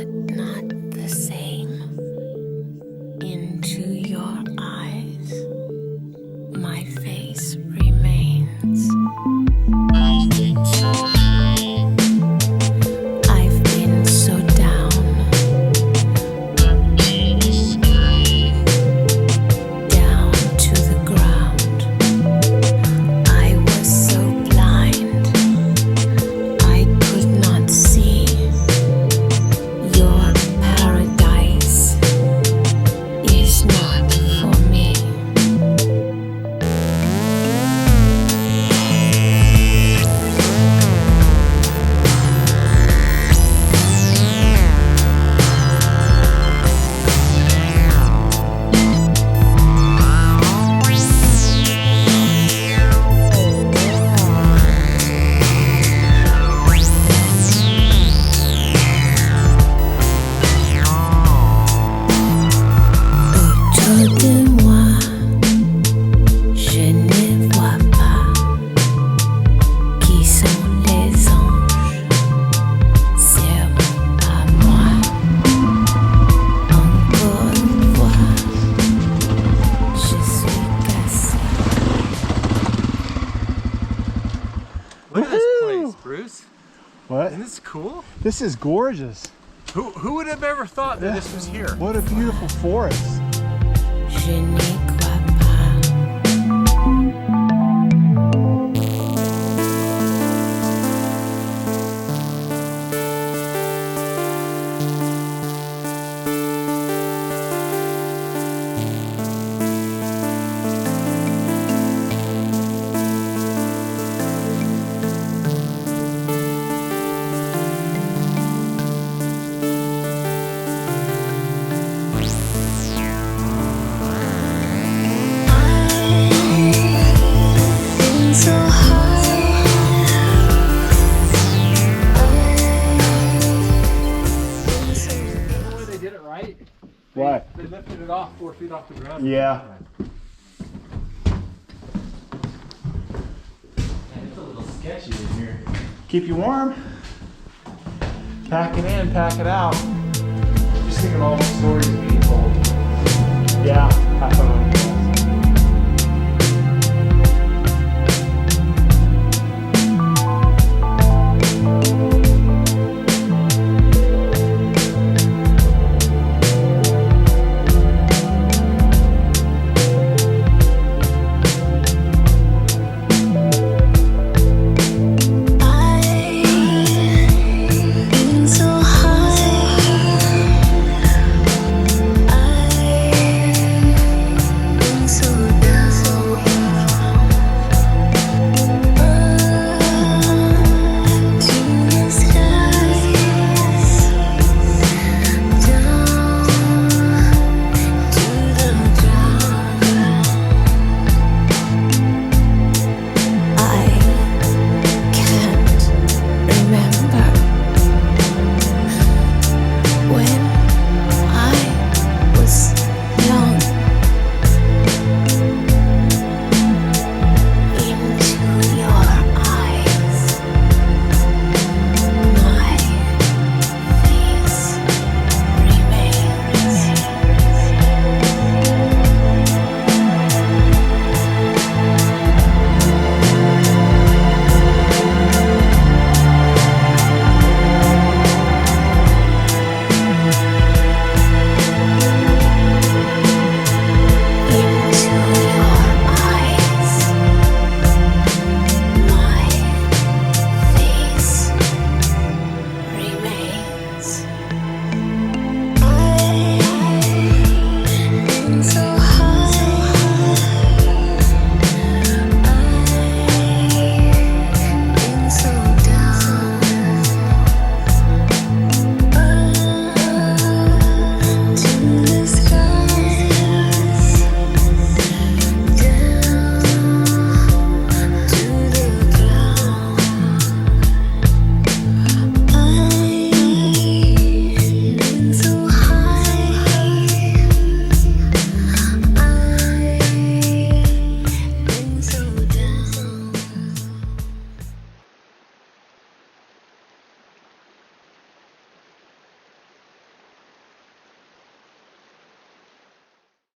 but not the same. Into your eyes, my face remains. I've been so down, down to the ground. I was so blind, I could not see. Your paradise is not for me. Autour de moi, je ne vois pas qui sont les anges, sûrement pas moi. Encore une fois, je suis cassée. Look at this place, Bruce. What? Isn't this cool? This is gorgeous. Who would have ever thought that this was here? What a beautiful forest. Je n'y crois pas. So high. You know where they did it right? What? They lifted it off 4 feet off the ground. Yeah. It's a little sketchy in here. Keep you warm. Pack it in, pack it out. Just thinking of all the stories being told. Yeah, pack it on.